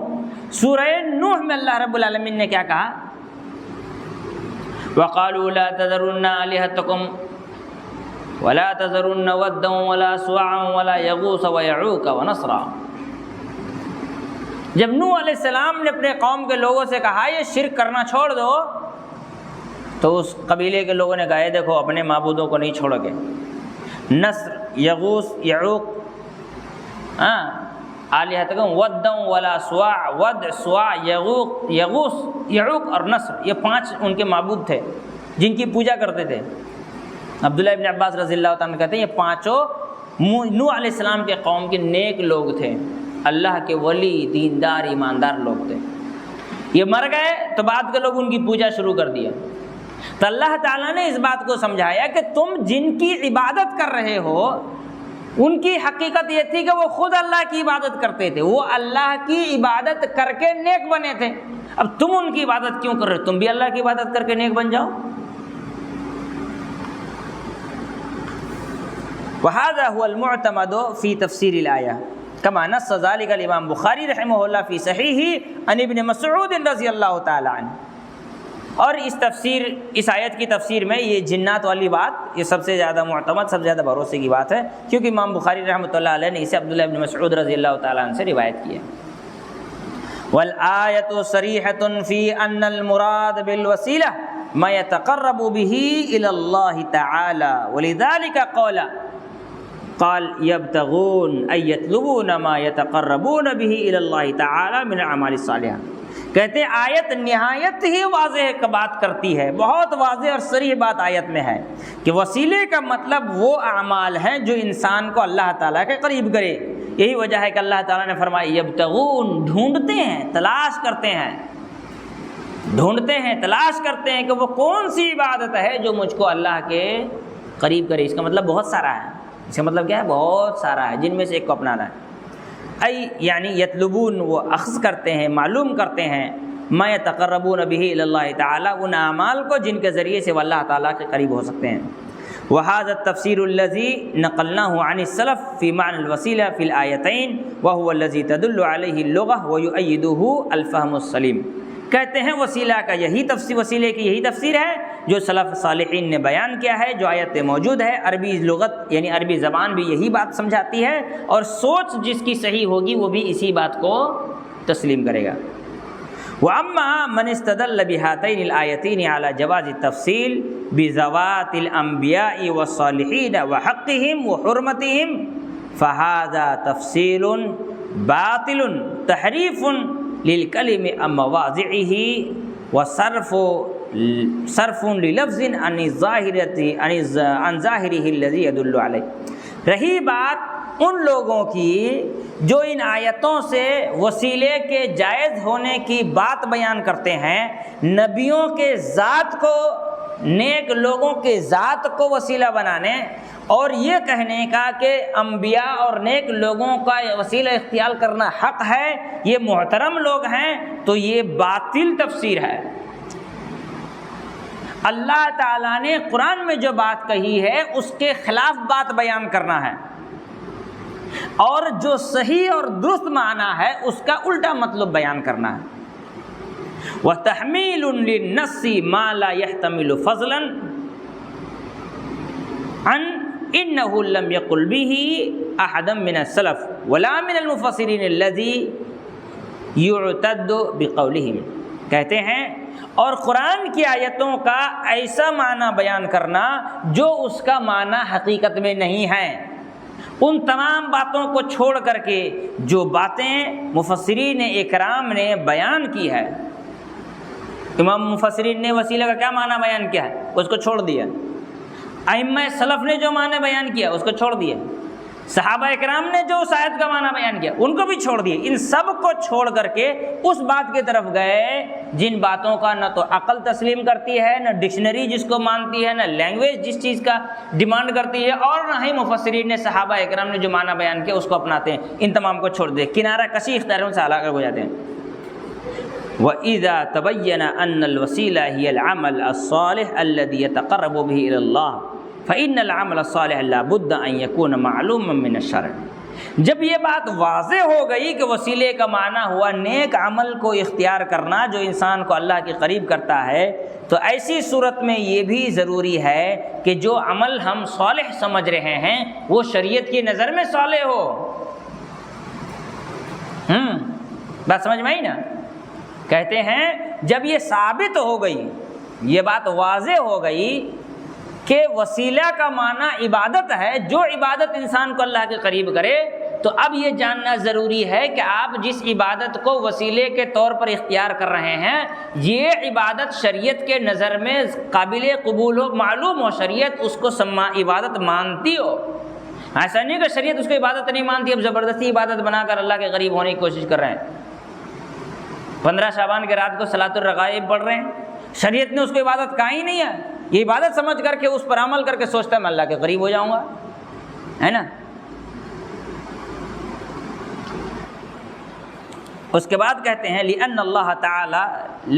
سورہ نوح میں اللہ رب العالمین نے کیا کہا؟ وَقَالُوا لَا تَذَرُنَّ آلِهَتَكُمْ وَلَا تَذَرُنَّ وَدًّا وَلَا سُوَاعًا وَلَا يَغُوثَ وَيَعُوقَ وَنَسْرًا۔ جب نوح علیہ السلام نے اپنے قوم کے لوگوں سے کہا یہ شرک کرنا چھوڑ دو، تو اس قبیلے کے لوگوں نے کہا یہ دیکھو اپنے معبودوں کو نہیں چھوڑو گے، نصر، یغوث، یعوق، آلہتکم ودًا ولا سواع، ود، سواع، یغوق، یغوث، یعوق اور نصر، یہ 5 ان کے معبود تھے جن کی پوجا کرتے تھے۔ عبداللہ ابن عباس رضی اللہ تعالیٰ کہتے ہیں یہ 5 نوح علیہ السلام کے قوم کے نیک لوگ تھے، اللہ کے ولی، دیندار، ایماندار لوگ تھے۔ یہ مر گئے تو بعد کے لوگ ان کی پوجا شروع کر دیا۔ تو اللہ تعالیٰ نے اس بات کو سمجھایا کہ تم جن کی عبادت کر رہے ہو ان کی حقیقت یہ تھی کہ وہ خود اللہ کی عبادت کرتے تھے، وہ اللہ کی عبادت کر کے نیک بنے تھے۔ اب تم ان کی عبادت کیوں کر رہے ہو؟ تم بھی اللہ کی عبادت کر کے نیک بن جاؤ۔ وَهَذَا هُوَ الْمُعْتَمَدُ فِي تَفْسِيرِ الْآيَةِ كَمَا نَصَّ ذَلِكَ الْإِمَامُ بخاری رحمہ اللہ فی صحیحہ عن ابن مسعود رضی اللہ تعالی عنہ۔ اور اس آیت کی تفسیر میں یہ جنات والی بات یہ سب سے زیادہ معتمد، سب سے زیادہ بھروسے کی بات ہے، کیونکہ امام بخاری رحمۃ اللہ علیہ نے اسے عبداللہ ابن مسعود رضی اللہ تعالیٰ عنہ سے روایت کی ہے۔ وَالْآيَةُ صَرِيحَةٌ فِي أَنَّ الْمُرَادَ بِالْوَسِيلَةِ مَا يَتَقَرَّبُ بِهِ إِلَى اللَّهِ تَعَالَى وَلِذَلِكَ قال يبتغون أن يطلبون ما يتقربون به إلى الله تعالى من الأعمال الصالحة۔ کہتے ہیں آیت نہایت ہی واضح بات کرتی ہے، بہت واضح اور صریح بات آیت میں ہے کہ وسیلے کا مطلب وہ اعمال ہیں جو انسان کو اللہ تعالیٰ کے قریب کرے۔ یہی وجہ ہے کہ اللہ تعالیٰ نے فرمایا یبتغون، ڈھونڈتے ہیں، تلاش کرتے ہیں، ڈھونڈتے ہیں، تلاش کرتے ہیں کہ وہ کون سی عبادت ہے جو مجھ کو اللہ کے قریب کرے۔ اس کا مطلب بہت سارا ہے، اس کا مطلب کیا ہے؟ بہت سارا ہے، جن میں سے ایک کو اپنانا ہے۔ یعنی یطلبون، وہ اخذ کرتے ہیں، معلوم کرتے ہیں، ما یتقربون به الی اللہ تعالی، ان اعمال کو جن کے ذریعے سے وہ اللہ تعالیٰ کے قریب ہو سکتے ہیں۔ وهذا التفسير الذي نقلناه عن السلف في معنى الوسيلة في الآيتين وهو الذي تدل عليه اللغة ويؤيده الفهم السليم۔ کہتے ہیں وسیلہ کا یہی تفسیر، وسیلے کی یہی تفسیر ہے جو سلف صالحین نے بیان کیا ہے، جو آیت میں موجود ہے۔ عربی لغت یعنی عربی زبان بھی یہی بات سمجھاتی ہے، اور سوچ جس کی صحیح ہوگی وہ بھی اسی بات کو تسلیم کرے گا۔ وَأَمَّا مَنِ اسْتَدَلَّ بِهَاتَيْنِ الْآيَتَيْنِ عَلَى جَوَازِ التَّفْصِيلِ بِذَوَاتِ الْأَنْبِيَاءِ وَالصَّالِحِينَ وَحَقِّهِمْ وَحُرْمَتِهِمْ فَهَذَا تَفْصِيلٌ بَاطِلٌ تَحْرِيفٌ للکلم عن مواضعه وصرف للفظ عن ظاہرہ الذی يدل علیہ۔ رہی بات ان لوگوں کی جو ان آیتوں سے وسیلے کے جائز ہونے کی بات بیان کرتے ہیں، نبیوں کے ذات کو، نیک لوگوں کے ذات کو وسیلہ بنانے اور یہ کہنے کا کہ انبیاء اور نیک لوگوں کا وسیلہ اختیار کرنا حق ہے، یہ محترم لوگ ہیں، تو یہ باطل تفسیر ہے۔ اللہ تعالیٰ نے قرآن میں جو بات کہی ہے اس کے خلاف بات بیان کرنا ہے، اور جو صحیح اور درست معنی ہے اس کا الٹا مطلب بیان کرنا ہے۔ وَتَحْمِيلٌ لِلنَّصِّ مَا لَا يَحْتَمِلُ فَضْلًا عَنْ إِنَّهُ لَمْ يَقُلْ بِهِ أَحَدٌ مِنَ السَّلَفِ وَلَا مِنَ الْمُفَسِّرِينَ الَّذِي يُعْتَدُّ بِقَوْلِهِمْ۔ کہتے ہیں اور قرآن کی آیتوں کا ایسا معنی بیان کرنا جو اس کا معنی حقیقت میں نہیں ہے، ان تمام باتوں کو چھوڑ کر کے جو باتیں مفسرین اکرام نے بیان کی ہے، امام مفسرین نے وسیلہ کا کیا معنی بیان کیا ہے اس کو چھوڑ دیا، ائمہ سلف نے جو معنی بیان کیا اس کو چھوڑ دیا، صحابہ اکرام نے جو اس آیت کا معنی بیان کیا ان کو بھی چھوڑ دیے۔ ان سب کو چھوڑ کر کے اس بات کی طرف گئے جن باتوں کا نہ تو عقل تسلیم کرتی ہے، نہ ڈکشنری جس کو مانتی ہے، نہ لینگویج جس چیز کا ڈیمانڈ کرتی ہے، اور نہ ہی مفسرین نے، صحابہ اکرام نے جو معنی بیان کیا اس کو اپناتے ہیں۔ ان تمام کو چھوڑ دے، کنارہ کشی اختیاروں سے ہلاک ہو جاتے ہیں۔ وَإِذَا تَبَيَّنَ أَنَّ الْوَسِيلَةَ هِيَ الْعَمَلُ الصَّالِحُ الَّذِي يَتَقَرَّبُ بِهِ إِلَى اللَّهِ فإن العمل الصالح لا بد أن يكون معلوما من الشرع۔ جب یہ بات واضح ہو گئی کہ وسیلے کا معنی ہوا نیک عمل کو اختیار کرنا جو انسان کو اللہ کے قریب کرتا ہے، تو ایسی صورت میں یہ بھی ضروری ہے کہ جو عمل ہم صالح سمجھ رہے ہیں وہ شریعت کی نظر میں صالح ہو۔ بات سمجھ میں آئی نا؟ کہتے ہیں جب یہ ثابت ہو گئی، یہ بات واضح ہو گئی کہ وسیلہ کا معنی عبادت ہے، جو عبادت انسان کو اللہ کے قریب کرے، تو اب یہ جاننا ضروری ہے کہ آپ جس عبادت کو وسیلے کے طور پر اختیار کر رہے ہیں، یہ عبادت شریعت کے نظر میں قابل قبول ہو، معلوم ہو، شریعت اس کو عبادت مانتی ہو۔ ایسا نہیں کہ شریعت اس کو عبادت نہیں مانتی، اب زبردستی عبادت بنا کر اللہ کے قریب ہونے کی کوشش کر رہے ہیں۔ 15 شعبان کے رات کو صلاۃ الرغائب پڑھ رہے ہیں، شریعت نے اس کو عبادت کہا ہی نہیں ہے، یہ عبادت سمجھ کر کے اس پر عمل کر کے سوچتا ہے میں اللہ کے قریب ہو جاؤں گا، ہے نا؟ اس کے بعد کہتے ہیں لأن اللہ تعالی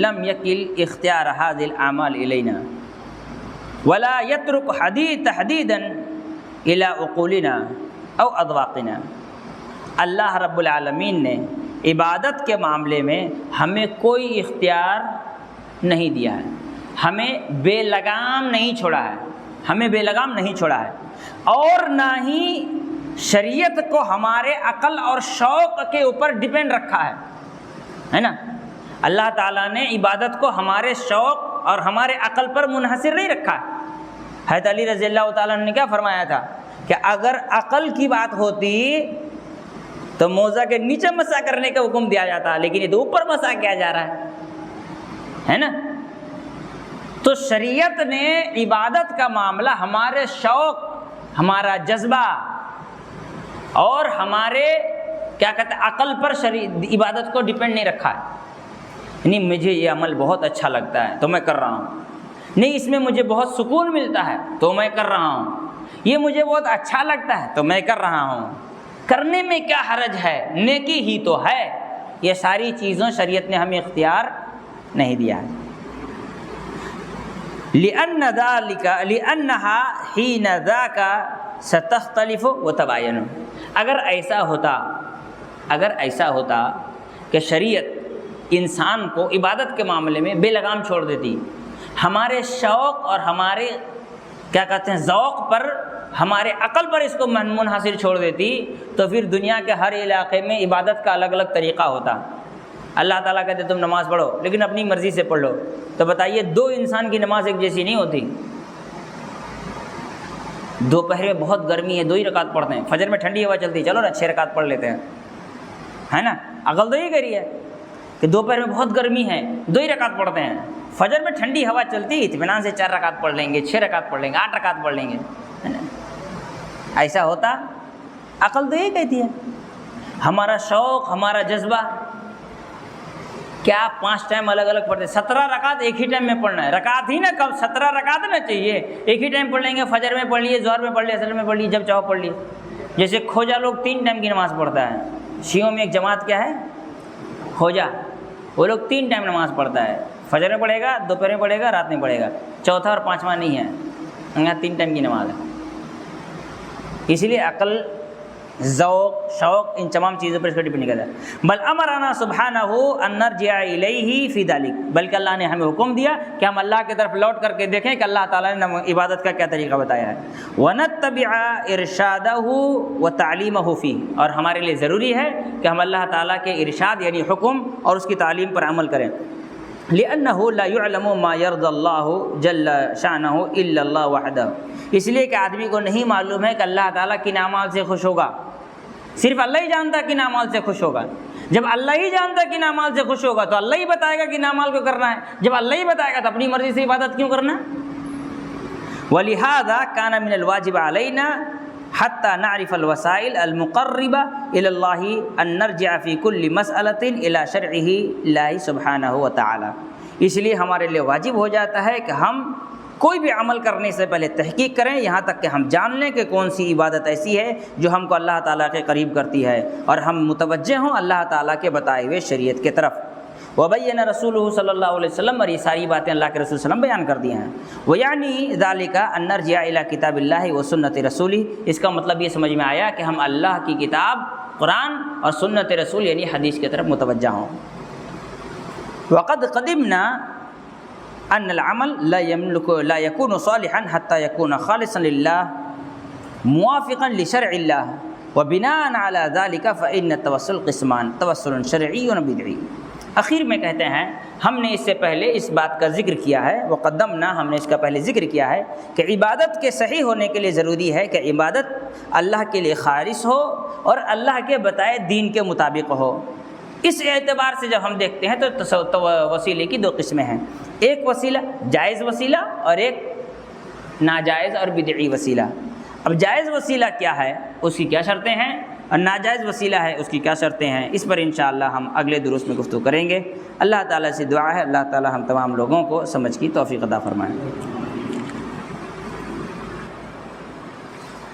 لم یکل اختیار هذه الاعمال الینا ولا یترک تحدیدا الى عقولنا او اذواقنا۔ اللہ رب العالمین نے عبادت کے معاملے میں ہمیں کوئی اختیار نہیں دیا ہے، ہمیں بے لگام نہیں چھوڑا ہے، ہمیں بے لگام نہیں چھوڑا ہے، اور نہ ہی شریعت کو ہمارے عقل اور شوق کے اوپر ڈیپینڈ رکھا ہے نا؟ اللہ تعالیٰ نے عبادت کو ہمارے شوق اور ہمارے عقل پر منحصر نہیں رکھا ہے۔ حضرت علی رضی اللہ تعالیٰ نے کیا فرمایا تھا کہ اگر عقل کی بات ہوتی تو موزہ کے نیچے مسح کرنے کا حکم دیا جاتا، لیکن یہ تو اوپر مسح کیا جا رہا ہے نا؟ تو شریعت نے عبادت کا معاملہ ہمارے شوق، ہمارا جذبہ اور ہمارے کیا کہتے ہیں عقل پر عبادت کو ڈیپینڈ نہیں رکھا ہے۔ یعنی مجھے یہ عمل بہت اچھا لگتا ہے تو میں کر رہا ہوں، نہیں اس میں مجھے بہت سکون ملتا ہے تو میں کر رہا ہوں، یہ مجھے بہت اچھا لگتا ہے تو میں کر رہا ہوں، کرنے میں کیا حرج ہے، نیکی ہی تو ہے۔ یہ ساری چیزوں شریعت نے ہمیں اختیار نہیں دیا ہے۔ لأنها حين ذاك ستختلف وتباين۔ اگر ایسا ہوتا کہ شریعت انسان کو عبادت کے معاملے میں بے لگام چھوڑ دیتی، ہمارے شوق اور ہمارے کیا کہتے ہیں ذوق پر، ہمارے عقل پر اس کو منحصر چھوڑ دیتی، تو پھر دنیا کے ہر علاقے میں عبادت کا الگ الگ طریقہ ہوتا۔ اللہ تعالیٰ کہتے تم نماز پڑھو لیکن اپنی مرضی سے پڑھ لو، تو بتائیے دو انسان کی نماز ایک جیسی نہیں ہوتی۔ دوپہر میں بہت گرمی ہے 2 ہی رکعت پڑھتے ہیں، فجر میں ٹھنڈی ہوا چلتی ہے چلو نا 6 رکعت پڑھ لیتے ہیں، ہے نا؟ عقل تو یہ کہہ رہی ہے کہ دوپہر میں بہت گرمی ہے 2 ہی رکعت پڑھتے ہیں، فجر میں ٹھنڈی ہوا چلتی ہے اطمینان سے 4 رکعت پڑھ لیں گے، 6 رکعت پڑھ لیں گے، 8 رکعت پڑھ لیں گے، ہے نا؟ ایسا ہوتا؟ عقل تو یہ کہتی ہے۔ ہمارا شوق، ہمارا جذبہ کیا 5 ٹائم الگ الگ پڑھتے، 17 رکعت ایک ہی ٹائم میں پڑھنا ہے، رکعت ہی نا کب 17 رکعت نہ چاہیے، ایک ہی ٹائم پڑھ لیں گے، فجر میں پڑھ لیے، ظہر میں پڑھ لیے، عصر میں پڑھ لیے، جب چاہو پڑھ لیے۔ جیسے کھوجا لوگ 3 ٹائم کی نماز پڑھتا ہے، شیعوں میں ایک جماعت کیا ہے کھوجا، وہ لوگ 3 ٹائم نماز پڑھتا ہے، فجر میں پڑھے گا، دوپہر میں پڑھے گا، رات میں پڑھے گا، چوتھا اور 5واں نہیں ہے، یہاں 3 ٹائم کی نماز ہے۔ اس لیے عقل، ذوق، شوق ان تمام چیزوں پر اس کو ڈپینڈ کرتا ہے۔ بل امرنا سبحانہ ان نرجع الیہ فی ذلک، بلکہ اللہ نے ہمیں حکم دیا کہ ہم اللہ کی طرف لوٹ کر کے دیکھیں کہ اللہ تعالیٰ نے عبادت کا کیا طریقہ بتایا ہے۔ ونتبع ارشادہ وتعلیمہ فیہ، اور ہمارے لیے ضروری ہے کہ ہم اللہ تعالیٰ کے ارشاد یعنی حکم اور اس کی تعلیم پر عمل کریں۔ لأنه لا يعلم ما يرضى الله جل شأنه الا الله وحده، اس لیے کہ آدمی کو نہیں معلوم ہے کہ اللہ تعالیٰ کن اعمال سے خوش ہوگا، صرف اللہ ہی جانتا کن اعمال سے خوش ہوگا۔ جب اللہ ہی جانتا کن اعمال سے خوش ہوگا تو اللہ ہی بتائے گا کن اعمال کو کرنا ہے، جب اللہ ہی بتائے گا تو اپنی مرضی سے عبادت کیوں کرنا ہے؟ ولہذا کان من الواجب علینا حتی نعرف الوسائل المقربہ الی اللہ ان نرجع فی کل مسئلۃ الی شرعہ اللہ سبحانہ وتعالی، اس لیے ہمارے لیے واجب ہو جاتا ہے کہ ہم کوئی بھی عمل کرنے سے پہلے تحقیق کریں، یہاں تک کہ ہم جان لیں کہ کون سی عبادت ایسی ہے جو ہم کو اللہ تعالیٰ کے قریب کرتی ہے، اور ہم متوجہ ہوں اللہ تعالیٰ کے بتائے ہوئے شریعت کے طرف۔ وبین رسولہ صلی اللہ علیہ وسلم، اور یہ ساری باتیں اللہ کے رسول صلی اللہ علیہ وسلم بیان کر دی ہیں۔ ویعنی ذالک ان نرجع الی کتاب اللہ و سنت رسولہ، اس کا مطلب یہ سمجھ میں آیا کہ ہم اللہ کی کتاب قرآن اور سنت رسول یعنی حدیث کی طرف متوجہ ہوں۔ وقد قدمنا ان العمل لا يكون صالحا حتى يكون خالصا لله موافقا لشرع الله وبناء على ذلك فإن التوسل قسمان، توسل شرعی و بدعی۔ اخیر میں کہتے ہیں ہم نے اس سے پہلے اس بات کا ذکر کیا ہے، وقدمنا، ہم نے اس کا پہلے ذکر کیا ہے کہ عبادت کے صحیح ہونے کے لیے ضروری ہے کہ عبادت اللہ کے لیے خالص ہو اور اللہ کے بتائے دین کے مطابق ہو۔ اس اعتبار سے جب ہم دیکھتے ہیں تو وسیلے کی دو قسمیں ہیں، ایک وسیلہ جائز وسیلہ اور ایک ناجائز اور بدعی وسیلہ۔ اب جائز وسیلہ کیا ہے، اس کی کیا شرطیں ہیں، اور ناجائز وسیلہ ہے اس کی کیا شرطیں ہیں، اس پر انشاءاللہ ہم اگلے دروس میں گفتگو کریں گے۔ اللہ تعالیٰ سے دعا ہے اللہ تعالیٰ ہم تمام لوگوں کو سمجھ کی توفیق عطا فرمائیں۔